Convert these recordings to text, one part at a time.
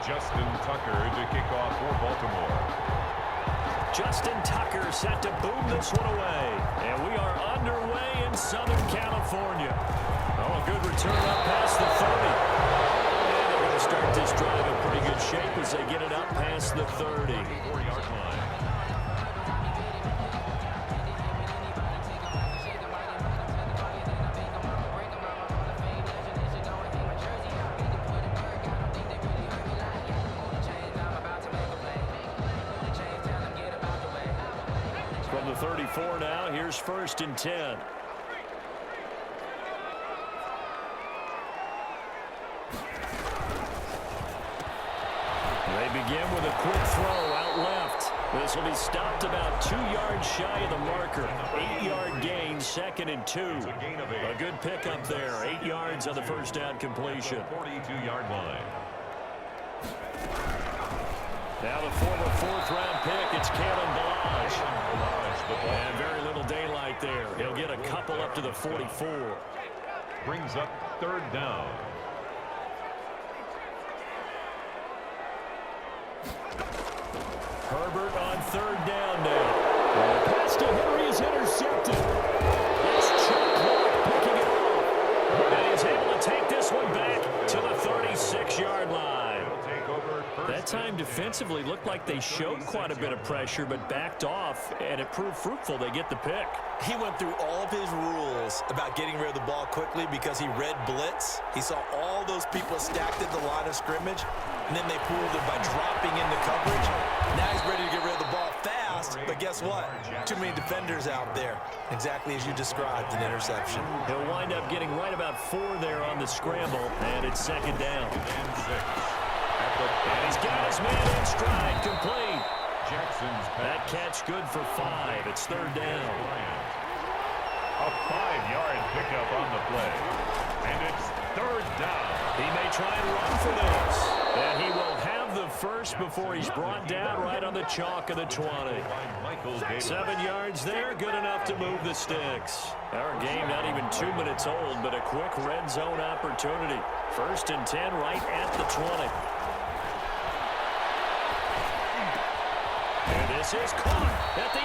Justin Tucker to kick off for Baltimore. Justin Tucker set to boom this one away. And we are underway in Southern California. Oh, a good return up past the 30. And they're going to start this drive in pretty good shape as they get it up past the 30. 4-yard line. From the 34 now, here's 1st and 10. They begin with a quick throw out left. This will be stopped about 2 yards shy of the marker. 8-yard gain, 2nd and 2. A good pickup there. 8 yards on the first down completion. 42-yard line. Now the former 4th-round pick, it's Kalen Ballage. And very little daylight there. He'll get a couple up to the 44. Brings up 3rd down. Herbert on 3rd down now. Pass to Henry is intercepted. That's Chuck Clark picking it off. And he's able to take this one back to the 36-yard line. That time defensively looked like they showed quite a bit of pressure but backed off, and it proved fruitful. They get the pick. He went through all of his rules about getting rid of the ball quickly because he read blitz. He saw all those people stacked at the line of scrimmage, and then they pulled it by dropping into coverage. Now he's ready to get rid of the ball fast, but guess what? Too many defenders out there. Exactly as you described, an interception. He'll wind up getting right about 4 there on the scramble, and it's 2nd down. And he's got his man in stride, complete. That catch good for 5. It's 3rd down. A 5-yard pickup on the play. And it's 3rd down. He may try and run for this. And he will have the first before he's brought down right on the chalk of the 20. 7 yards there, good enough to move the sticks. Our game not even 2 minutes old, but a quick red zone opportunity. 1st and 10 right at the 20. And this is caught at the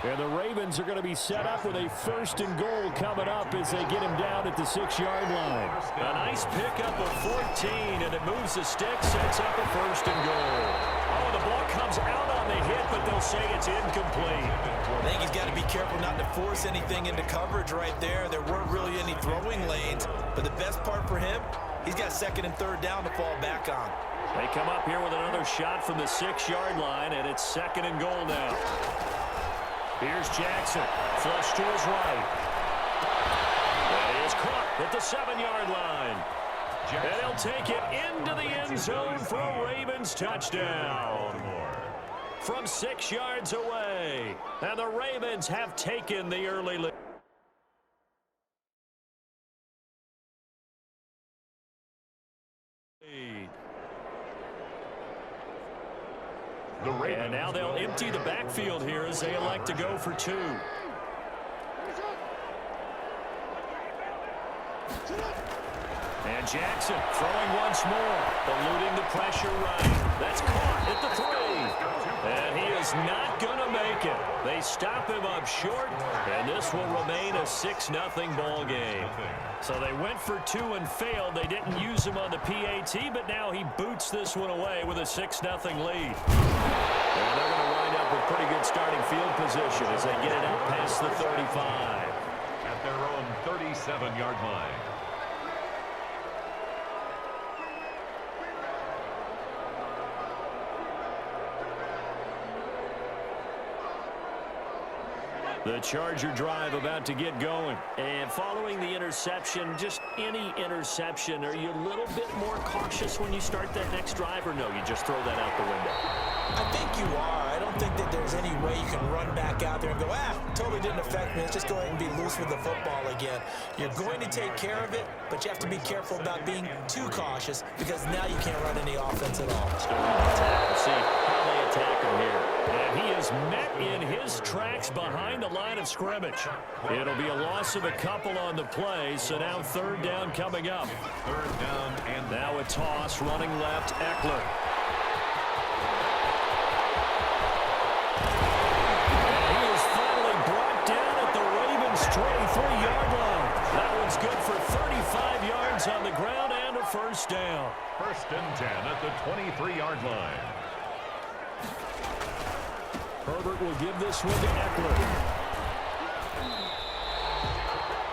8. And the Ravens are going to be set up with a 1st and goal coming up as they get him down at the 6-yard line. A nice pickup of 14, and it moves the sticks, sets up a 1st and goal. Oh, the ball comes out on the hit, but they'll say it's incomplete. I think he's got to be careful not to force anything into coverage right there. There weren't really any throwing lanes, but the best part for him, he's got 2nd and 3rd down to fall back on. They come up here with another shot from the 6-yard line, and it's 2nd and goal now. Here's Jackson, flush to his right. That is caught at the 7-yard line. And he'll take it into the end zone for a Ravens touchdown. From 6 yards away. And the Ravens have taken the early lead. And now they'll empty the backfield here as they elect to go for 2. And Jackson throwing once more, eluding the pressure right. That's caught at the 3. And he is not going to make it. They stop him up short, and this will remain a 6-0 ball game. So they went for 2 and failed. They didn't use him on the PAT, but now he boots this one away with a 6-0 lead. And they're going to wind up with pretty good starting field position as they get it out past the 35. At their own 37-yard line. The Charger drive about to get going. And following the interception, just any interception, are you a little bit more cautious when you start that next drive, or no, you just throw that out the window? I think you are. I don't think that there's any way you can run back out there and go, totally didn't affect me. Let's just go ahead and be loose with the football again. You're going to take care of it, but you have to be careful about being too cautious because now you can't run any offense at all. Still on the tackle. See how they attack him here. And he is met in his tracks behind the line of scrimmage. It'll be a loss of a couple on the play, so now third down coming up. Third down and now a toss running left, Eckler. And he is finally brought down at the Ravens' 23-yard line. That one's good for 35 yards on the ground and a first down. First and 10 at the 23-yard line. Herbert will give this one to Eckler.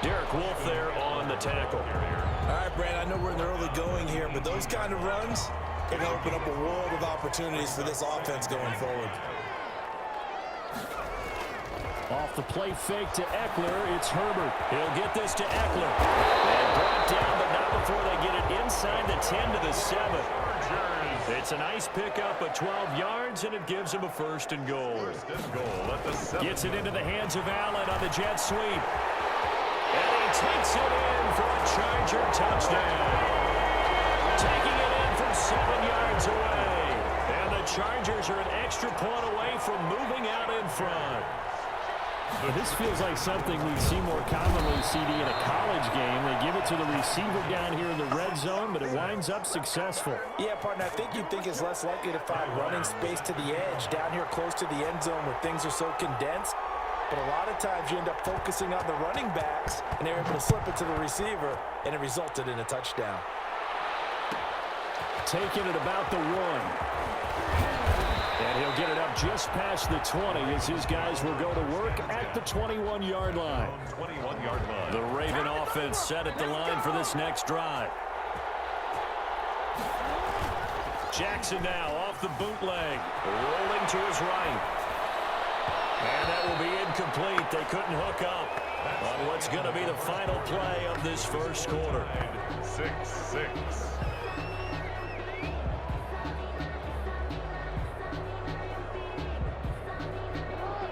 Derek Wolfe there on the tackle. All right, Brad, I know we're in the early going here, but those kind of runs can open up a world of opportunities for this offense going forward. Off the play fake to Eckler, it's Herbert. He'll get this to Eckler. And brought down, but not before they get it inside the 10 to the 7. It's a nice pickup of 12 yards, and it gives him a first and goal. First and goal at the 7. Gets it into the hands of Allen on the jet sweep. And he takes it in for a Charger touchdown. Taking it in from 7 yards away. And the Chargers are an extra point away from moving out in front. This feels like something we see more commonly, CD, in a college game. They give it to the receiver down here in the red zone, but it winds up successful. Yeah, partner, I think you'd think it's less likely to find running space to the edge down here close to the end zone where things are so condensed. But a lot of times you end up focusing on the running backs, and they're able to slip it to the receiver, and it resulted in a touchdown. Taking it about the 1. And he'll get it up just past the 20 as his guys will go to work at the 21-yard line. 21-yard line. The Raven offense set at the line for this next drive. Jackson now off the bootleg, rolling to his right. And that will be incomplete. They couldn't hook up on what's going to be the final play of this first quarter. 6-6.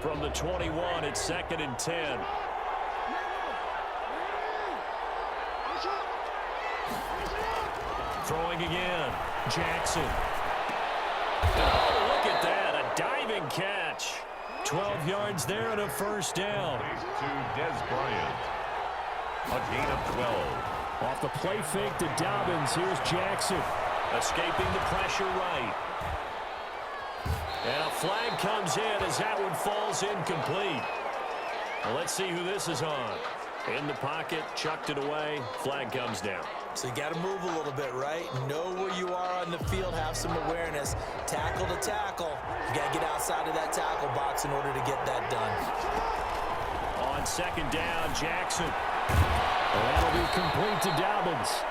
From the 21, it's 2nd and 10. Throwing again. Jackson. Oh, look at that. A diving catch. 12 yards there and a first down. To Des Bryant. A gain of 12. Off the play fake to Dobbins. Here's Jackson. Escaping the pressure right. And a flag comes in as that one falls incomplete. Well, let's see who this is on. In the pocket, chucked it away. Flag comes down. So you got to move a little bit, right? Know where you are on the field, have some awareness. Tackle to tackle. You got to get outside of that tackle box in order to get that done. On 2nd down, Jackson. And that'll be complete to Dobbins.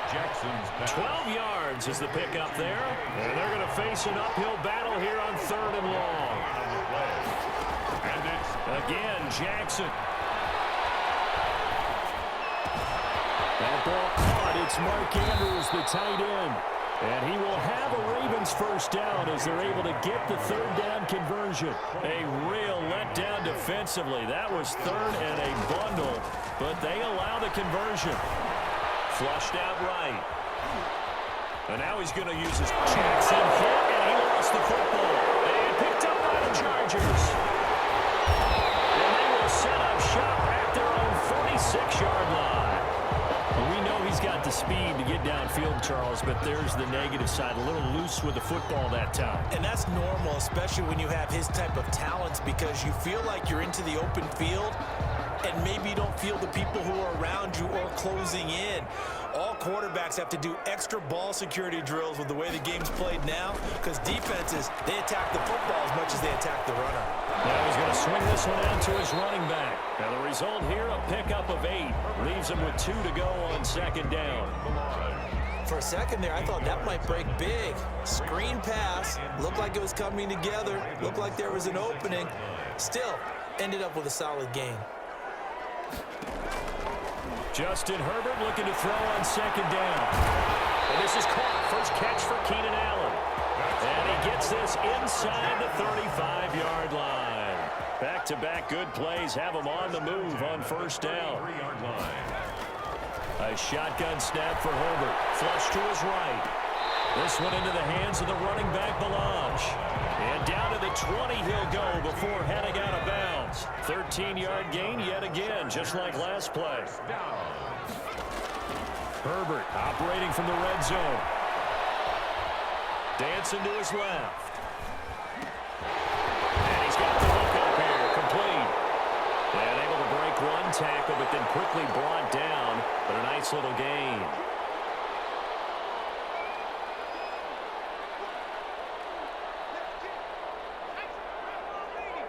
Jackson's pass. 12 yards is the pickup there. And they're going to face an uphill battle here on 3rd and long. And it's again, Jackson. That ball caught. It's Mark Andrews, the tight end. And he will have a Ravens first down as they're able to get the 3rd down conversion. A real letdown defensively. That was 3rd and a bundle, but they allow the conversion. Flushed out right. And now he's going to use his Jackson hit, and he lost the football. And picked up by the Chargers. And they will set up shop at their own 46-yard line. And we know he's got the speed to get downfield, Charles, but there's the negative side. A little loose with the football that time. And that's normal, especially when you have his type of talents, because you feel like you're into the open field, and maybe you don't feel the people who are around you or closing in. All quarterbacks have to do extra ball security drills with the way the game's played now, because defenses, they attack the football as much as they attack the runner. Now he's going to swing this one out to his running back. Now the result here, a pickup of 8. Leaves him with 2 to go on 2nd down. For a second there, I thought that might break big. Screen pass, looked like it was coming together, looked like there was an opening. Still, ended up with a solid gain. Justin Herbert looking to throw on 2nd down. And this is caught. First catch for Keenan Allen. And he gets this inside the 35-yard line. Back-to-back good plays have him on the move on 1st down. 3-yard line. A shotgun snap for Herbert. Flush to his right. This one into the hands of the running back, Ballage. And down to the 20 he'll go before heading out of bounds. 13-yard gain yet again, just like last play. Herbert operating from the red zone. Dancing to his left. And he's got the hook up here, complete. And able to break one tackle, but then quickly brought down. But a nice little gain.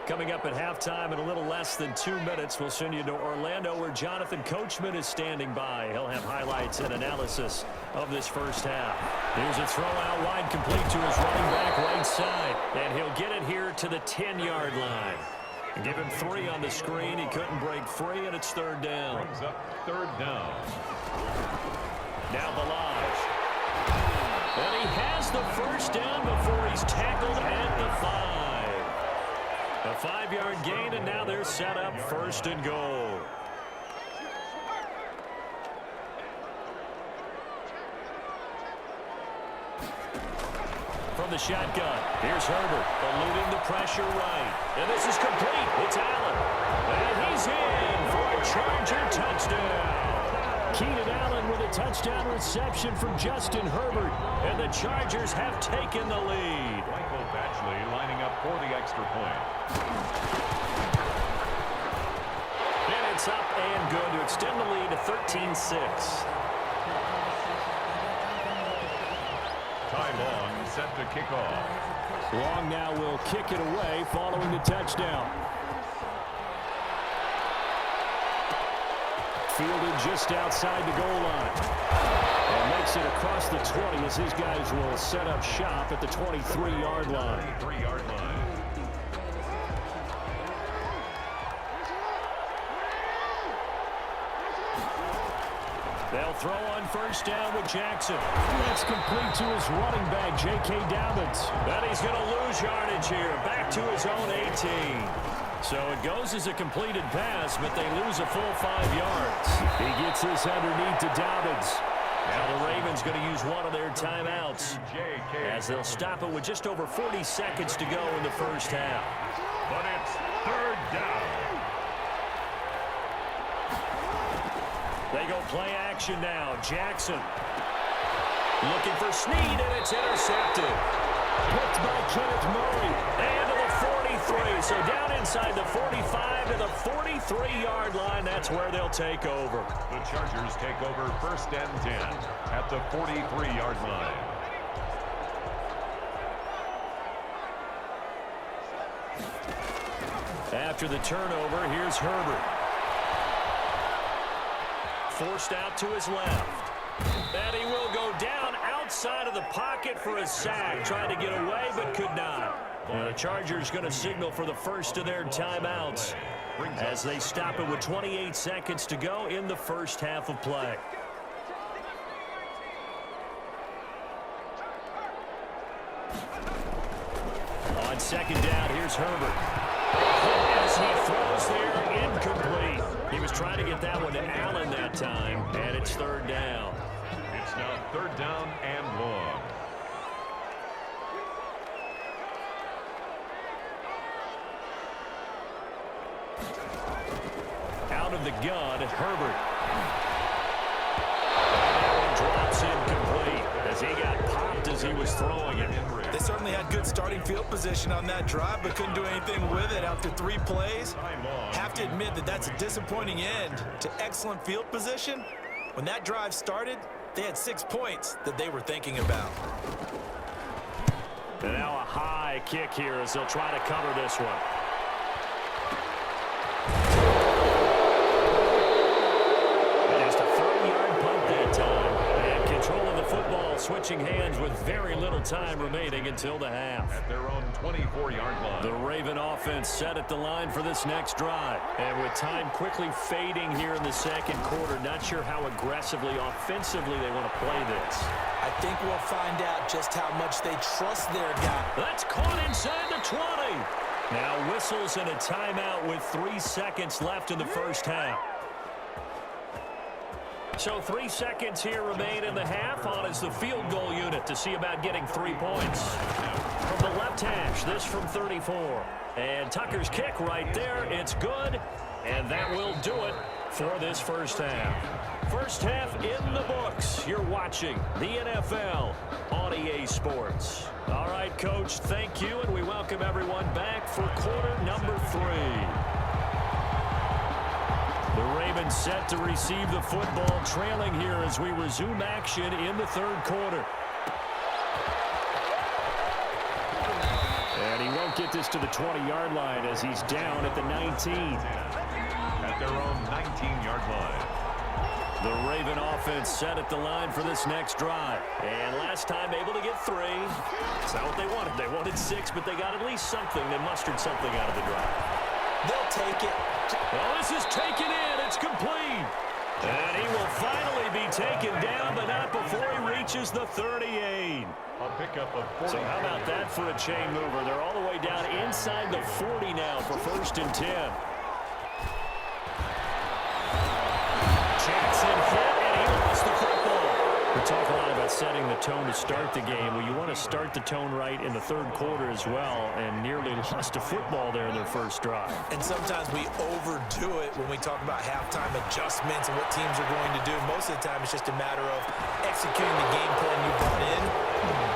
Coming up at halftime in a little less than 2 minutes, we'll send you to Orlando where Jonathan Coachman is standing by. He'll have highlights and analysis of this first half. Here's a throw out wide complete to his running back right side. And he'll get it here to the 10-yard line. Give him 3 on the screen. He couldn't break free, and it's third down. Brings up third down. Now Ballage. And he has the first down before he's tackled at the 5. A 5-yard gain, and now they're set up first and goal. From the shotgun, here's Herbert, eluding the pressure right. And this is complete. It's Allen. And he's in for a Charger touchdown. Keenan Allen with a touchdown reception from Justin Herbert. And the Chargers have taken the lead. Michael Batchley lining up for the extra point. And it's up and good to extend the lead to 13-6. Ty Long set to kick off. Long now will kick it away following the touchdown. Fielded just outside the goal line. And makes it across the 20 as his guys will set up shop at the 23-yard line. 23-yard line. They'll throw on first down with Jackson. That's complete to his running back, J.K. Dobbins. But he's going to lose yardage here, back to his own 18. So it goes as a completed pass, but they lose a full 5 yards. He gets this underneath to Dobbins. Now the Ravens going to use one of their timeouts as they'll stop it with just over 40 seconds to go in the first half. But it's third down. They go play action now. Jackson looking for Snead, and it's intercepted. Picked by Kenneth Murray. And to the 43. So down inside the 45 to the 43-yard line. That's where they'll take over. The Chargers take over first and 10 at the 43-yard line. After the turnover, here's Herbert. Forced out to his left. And he will go down outside of the pocket for a sack. Tried to get away, but could not. And the Chargers going to signal for the first of their timeouts as they stop it with 28 seconds to go in the first half of play. On second down, here's Herbert. As he throws there, incomplete. He was trying to get that one to Allen that time, and it's third down. It's now third down and long. Out of the gun, Herbert. And that one drops incomplete as he got popped as he was throwing it. They certainly had good starting field position on that drive, but couldn't do anything with it after 3 plays. Have to admit that that's a disappointing end to excellent field position. When that drive started, they had 6 points that they were thinking about. And now a high kick here as they'll try to cover this one. Just a 30-yard punt that time. And controlling the football, switching hands with very little time remaining until the half. At their own 24-yard line. The Raven offense set at the line for this next drive. And with time quickly fading here in the second quarter, not sure how aggressively, offensively they want to play this. I think we'll find out just how much they trust their guy. That's caught inside the 20. Now whistles and a timeout with 3 seconds left in the first half. So 3 seconds here remain in the half. On is the field goal unit to see about getting 3 points. From the left hash, this from 34. And Tucker's kick right there. It's good. And that will do it for this first half. First half in the books. You're watching the NFL on EA Sports. All right, Coach, thank you. And we welcome everyone back for quarter number 3. The Ravens set to receive the football, trailing here as we resume action in the third quarter. And he won't get this to the 20-yard line as he's down at the 19. At their own 19-yard line. The Raven offense set at the line for this next drive. And last time able to get 3. It's not what they wanted. They wanted 6, but they got at least something. They mustered something out of the drive. They'll take it. Well, this is taken in. It's complete. And he will finally be taken down, but not before he reaches the 38. A pickup of 40. So how about that for a chain mover? They're all the way down inside the 40 now for 1st and 10. Jackson hit, and he lost the football. We talk a lot about setting the tone to start the game. Well, you want to start the tone right in the third quarter as well, and nearly lost a football there in their first drive. And sometimes we overdo it when we talk about halftime adjustments and what teams are going to do. Most of the time, it's just a matter of executing the game plan you brought in.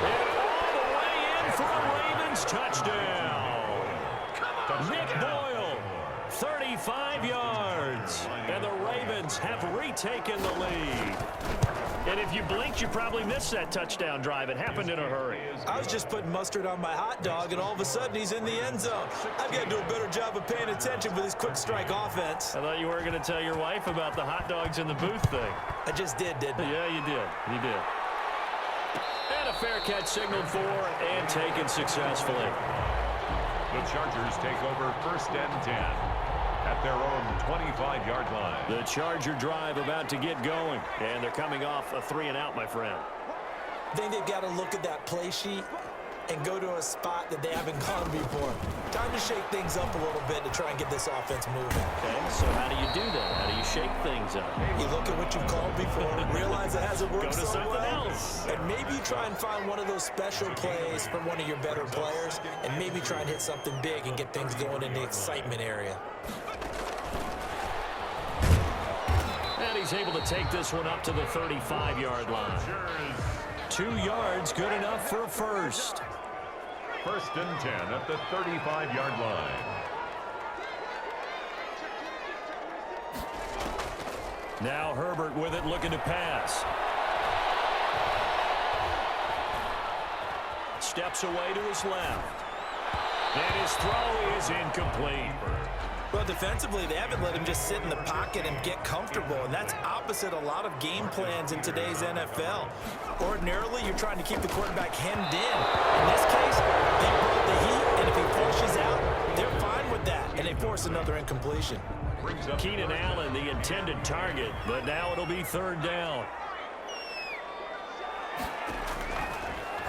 And all the way in for a Ravens touchdown. Nick Boyle, 35 yards. And the Ravens have retaken the lead. And if you blinked, you probably missed that touchdown drive. It happened in a hurry. I was just putting mustard on my hot dog, and all of a sudden he's in the end zone. I've got to do a better job of paying attention for this quick strike offense. I thought you weren't going to tell your wife about the hot dogs in the booth thing. I just did, didn't I? Yeah, you did. You did. And a fair catch signaled for and taken successfully. The Chargers take over 1st and 10 at their own 25-yard line. The Charger drive about to get going, and they're coming off a 3-and-out, my friend. I think they've got to look at that play sheet and go to a spot that they haven't gone before. Time to shake things up a little bit to try and get this offense moving. Okay, so how do you do that? How do you shake things up? You look at what you've called before, realize it hasn't worked Go to so something well, else. and maybe try and find one of those special plays from one of your better players, and maybe try and hit something big and get things going in the excitement area. And he's able to take this one up to the 35-yard line. 2 yards, good enough for a first. 1st and 10 at the 35-yard line. Now Herbert with it, looking to pass. Steps away to his left. And his throw is incomplete. Well, defensively, they haven't let him just sit in the pocket and get comfortable, and that's opposite a lot of game plans in today's NFL. Ordinarily, you're trying to keep the quarterback hemmed in. In this case, they brought the heat, and if he pushes out, they're fine with that, and they force another incompletion. Keenan Allen, the intended target, but now it'll be 3rd down.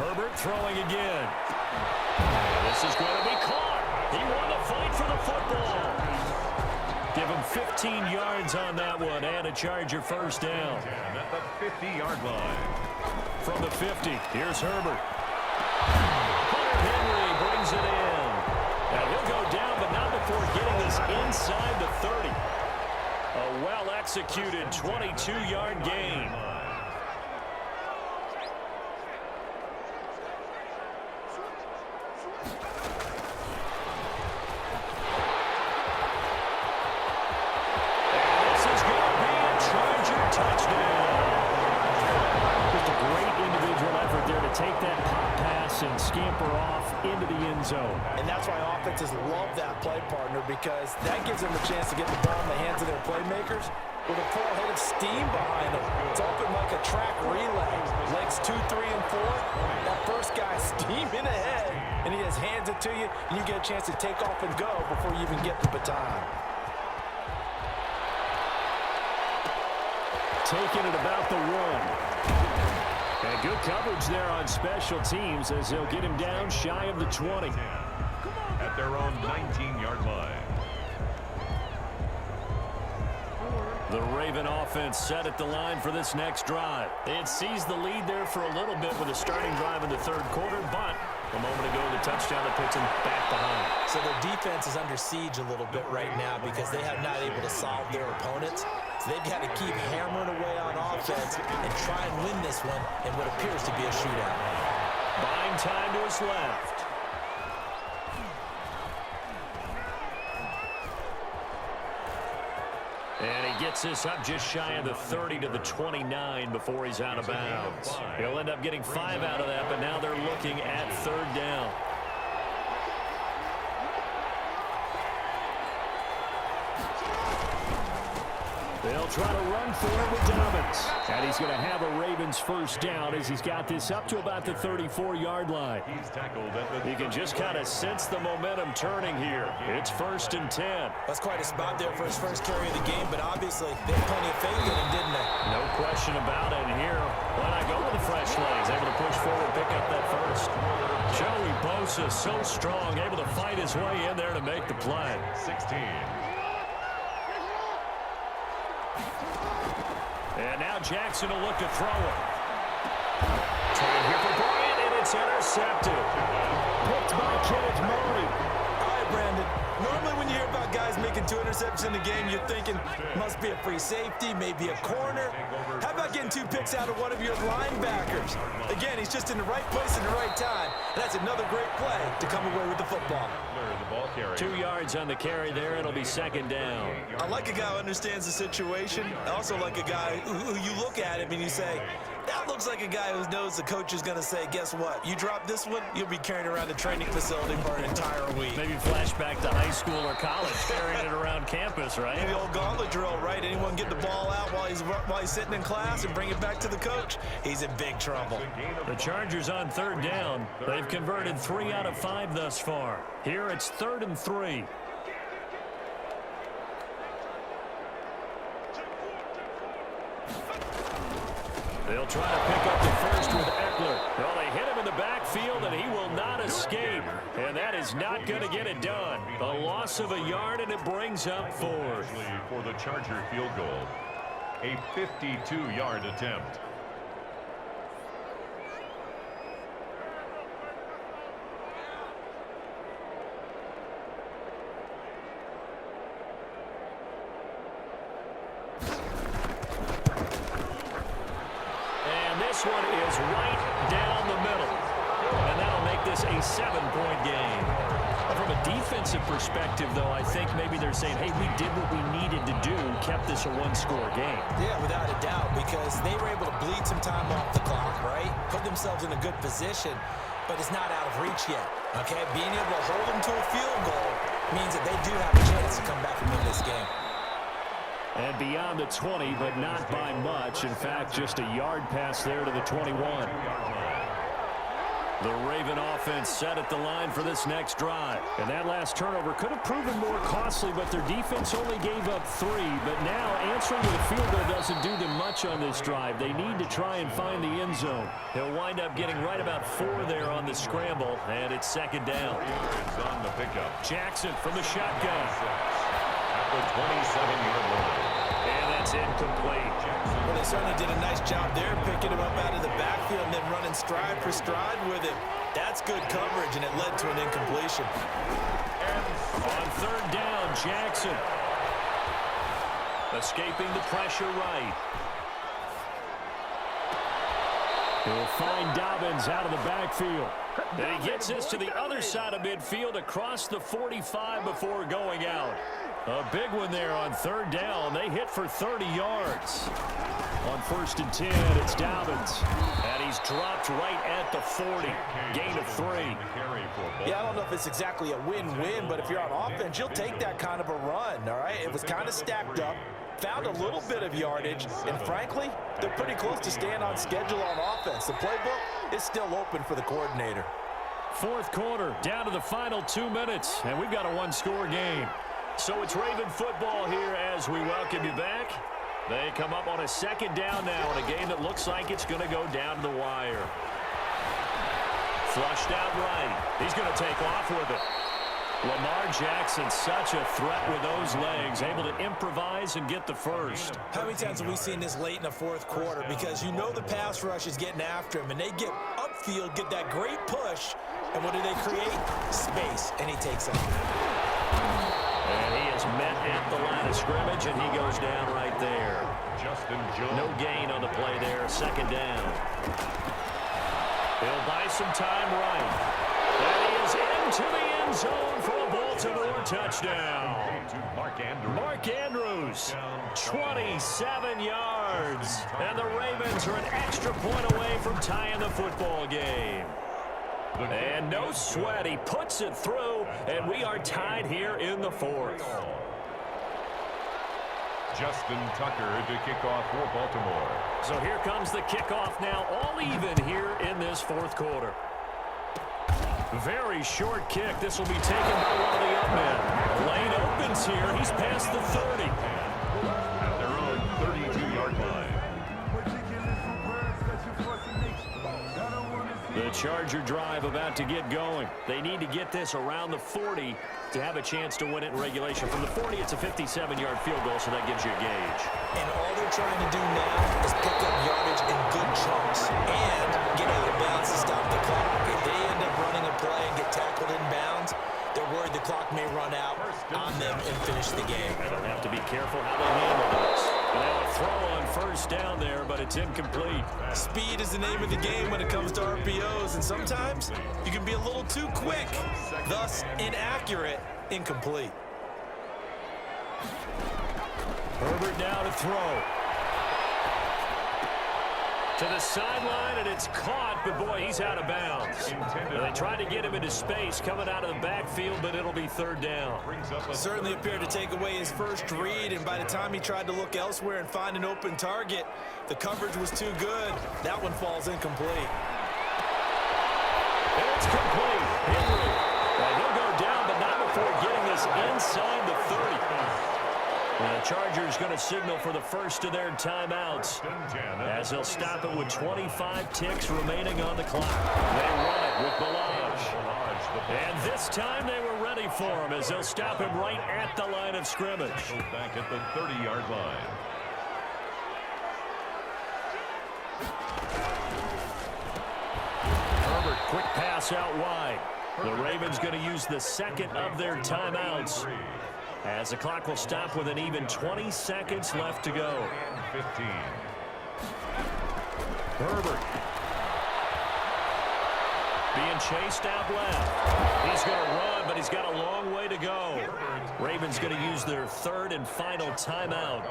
Herbert throwing again. This is going to be caught. He won the fight for the football. Give him 15 yards on that one and a Charger 1st down. At the 50-yard line. From the 50, here's Herbert. Hunter Henry brings it in. Now he'll go down, but not before getting this inside the 30. A well-executed 22-yard gain. And scamper off into the end zone. And that's why offenses love that play partner, because that gives them a chance to get the ball in the hands of their playmakers with a full head of steam behind them. It's open like a track relay. Legs 2, 3, and 4. That first guy steaming ahead, and he just hands it to you, and you get a chance to take off and go before you even get the baton. Taking it about the 1. And good coverage there on special teams as they'll get him down shy of the 20. At their own 19-yard line. The Raven offense set at the line for this next drive. They had seized the lead there for a little bit with a starting drive in the third quarter, but a moment ago the touchdown that puts them back behind. So their defense is under siege a little bit right now because they have not able to solve their opponents. So they've got to keep hammering away on offense and try and win this one in what appears to be a shootout. Buying time to his left. And he gets this up just shy of the 30 to the 29 before he's out of bounds. He'll end up getting 5 out of that, but now they're looking at third down. They'll try to run for it with Dobbins. And he's going to have a Ravens first down as he's got this up to about the 34-yard line. He's tackled at the You can just kind of sense the momentum turning here. It's 1st and 10. That's quite a spot there for his first carry of the game, but obviously they had plenty of faith in him, didn't they? No question about it. And here, why not go with the fresh legs? Able to push forward, pick up that first. Joey Bosa, so strong, able to fight his way in there to make the play. 16. And now Jackson will look to throw it. Trying here for Bryant, and it's intercepted. Picked by Kenneth Murray. All right, Brandon. Normally when you hear about guys making 2 interceptions in the game, you're thinking must be a free safety, maybe a corner. How about getting 2 picks out of one of your linebackers? Again, he's just in the right place at the right time. And that's another great play to come away with the football. The ball carrier. 2 yards on the carry there. It'll be 2nd down. I like a guy who understands the situation. I also like a guy who you look at him and you say, that looks like a guy who knows the coach is going to say, guess what? You drop this one, you'll be carrying around the training facility for an entire week. Maybe flashback to high school or college, carrying it around campus, right? The old gauntlet drill, right? Anyone get the ball out while he's sitting in class and bring it back to the coach? He's in big trouble. The Chargers on 3rd down. They've converted 3 out of 5 thus far. Here it's 3rd and 3. They'll try to pick up the first with Eckler. Well, they hit him in the backfield, and he will not escape. And that is not going to get it done. A loss of a yard, and it brings up 4th. For the Charger field goal. A 52-yard attempt. This one is right down the middle. And that'll make this a 7-point game. From a defensive perspective, though, I think maybe they're saying, hey, we did what we needed to do, kept this a 1-score game. Yeah, without a doubt, because they were able to bleed some time off the clock, right? Put themselves in a good position, but it's not out of reach yet, okay? Being able to hold them to a field goal means that they do have a chance to come back and win this game. And beyond the 20, but not by much. In fact, just a yard pass there to the 21. The Raven offense set at the line for this next drive. And that last turnover could have proven more costly, but their defense only gave up 3. But now answering with a field goal doesn't do them much on this drive. They need to try and find the end zone. He'll wind up getting right about 4 there on the scramble, and it's 2nd down. On the pickup. Jackson from the shotgun. At the 27-yard line. And that's incomplete. Well, they certainly did a nice job there, picking him up out of the backfield and then running stride for stride with him. That's good coverage, and it led to an incompletion. On 3rd down, Jackson. Escaping the pressure right. He'll find Dobbins out of the backfield. And he gets this to the other side of midfield across the 45 before going out. A big one there on 3rd down. They hit for 30 yards. On 1st and 10, it's Dobbins. And he's dropped right at the 40. Gain of 3. Yeah, I don't know if it's exactly a win-win, but if you're on offense, you'll take that kind of a run, all right? It was kind of stacked up, found a little bit of yardage, and frankly, they're pretty close to staying on schedule on offense. The playbook is still open for the coordinator. 4th quarter, down to the final 2 minutes, and we've got a 1-score game. So it's Raven football here as we welcome you back. They come up on a 2nd down now in a game that looks like it's going to go down to the wire. Flushed out right. He's going to take off with it. Lamar Jackson, such a threat with those legs, able to improvise and get the first. How many times have we seen this late in the fourth quarter? Because you know the pass rush is getting after him, and they get upfield, get that great push, and what do they create? Space, and he takes off. And he is met at the line of scrimmage, and he goes down right there. Justin Jones. No gain on the play there, second down. He'll buy some time right. And he is into the end zone for a Baltimore touchdown. To Mark Andrews. Mark Andrews, 27 yards. And the Ravens are an extra point away from tying the football game. And no sweat, he puts it through, and we are tied here in the fourth. Justin Tucker to kick off for Baltimore. So here comes the kickoff now, all even here in this fourth quarter. Very short kick. This will be taken by one of the up men. Lane opens here. He's past the 30. At their own 32-yard line. The Charger drive about to get going. They need to get this around the 40 to have a chance to win it in regulation. From the 40, it's a 57-yard field goal, so that gives you a gauge. And all they're trying to do now is pick up yardage in good chunks and get out of bounds to stop the clock. If they end up running a play and get tackled in bounds, they're worried the clock may run out on them and finish the game. They'll have to be careful how they handle this. Now a throw on first down there, but it's incomplete. Speed is the name of the game when it comes to RPOs, and sometimes you can be a little too quick, thus inaccurate, incomplete. Herbert now to throw. To the sideline, and it's caught, but boy, he's out of bounds. They tried to get him into space coming out of the backfield, but it'll be third down. Certainly appeared to take away his first read, and by the time he tried to look elsewhere and find an open target, the coverage was too good. That one falls incomplete. And it's complete. Henry. Well, he'll go down, but not before getting this inside the 30. And the Chargers going to signal for the first of their timeouts as they'll stop it with 25 ticks remaining on the clock. They run it with Balaj. And this time they were ready for him as they'll stop him right at the line of scrimmage. Back at the 30-yard line. Herbert, quick pass out wide. The Ravens going to use the second of their timeouts as the clock will stop with an even 20 seconds left to go. 15. Herbert being chased out left. He's going to run, but he's got a long way to go. Ravens going to use their third and final timeout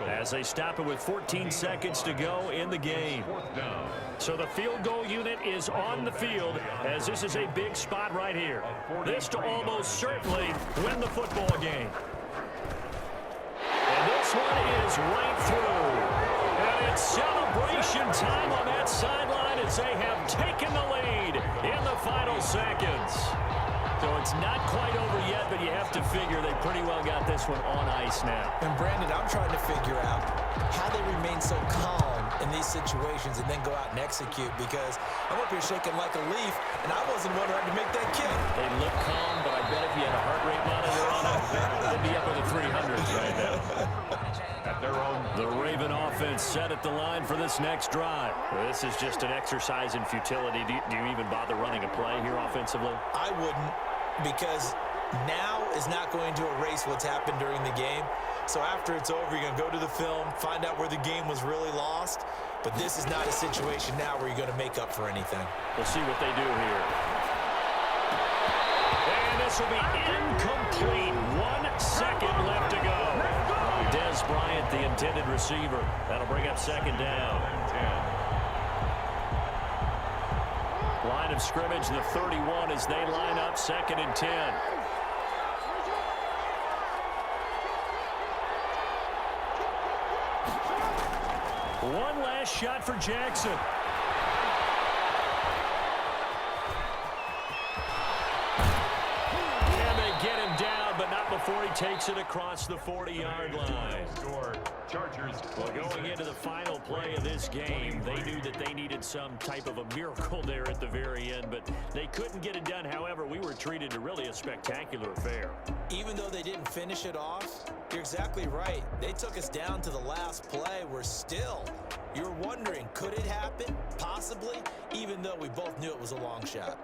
as they stop it with 14 seconds to go in the game. So the field goal unit is on the field as this is a big spot right here. This to almost certainly win the football game. And this one is right through. And it's celebration time on that sideline as they have taken the lead in the final seconds. So it's not quite over yet, but you have to figure they pretty well got this one on ice now. And Brandon, I'm trying to figure out how they remain so calm in these situations and then go out and execute, because I'm up here shaking like a leaf, and I wasn't one who had to make that kick. They look calm, but I bet if you had a heart rate monitor on it, they'd be up in the 300s right now. At their own. The Raven offense set at the line for this next drive. Well, this is just an exercise in futility. Do you even bother running a play here offensively? I wouldn't, because now is not going to erase what's happened during the game. So after it's over, you're going to go to the film, find out where the game was really lost. But this is not a situation now where you're going to make up for anything. We'll see what they do here. And this will be incomplete. 1 second left to go. Dez Bryant, the intended receiver. That'll bring up second down. Line of scrimmage, the 31 as they line up second and 10. One last shot for Jackson. And they get him down, but not before he takes it across the 40-yard line. Score, Chargers. Well, going into the final play of this game, they knew that they needed some type of a miracle there at the very end, but they couldn't get it done. However, we were treated to really a spectacular affair. Even though they didn't finish it off, you're exactly right. They took us down to the last play. You're wondering, could it happen? Possibly, even though we both knew it was a long shot.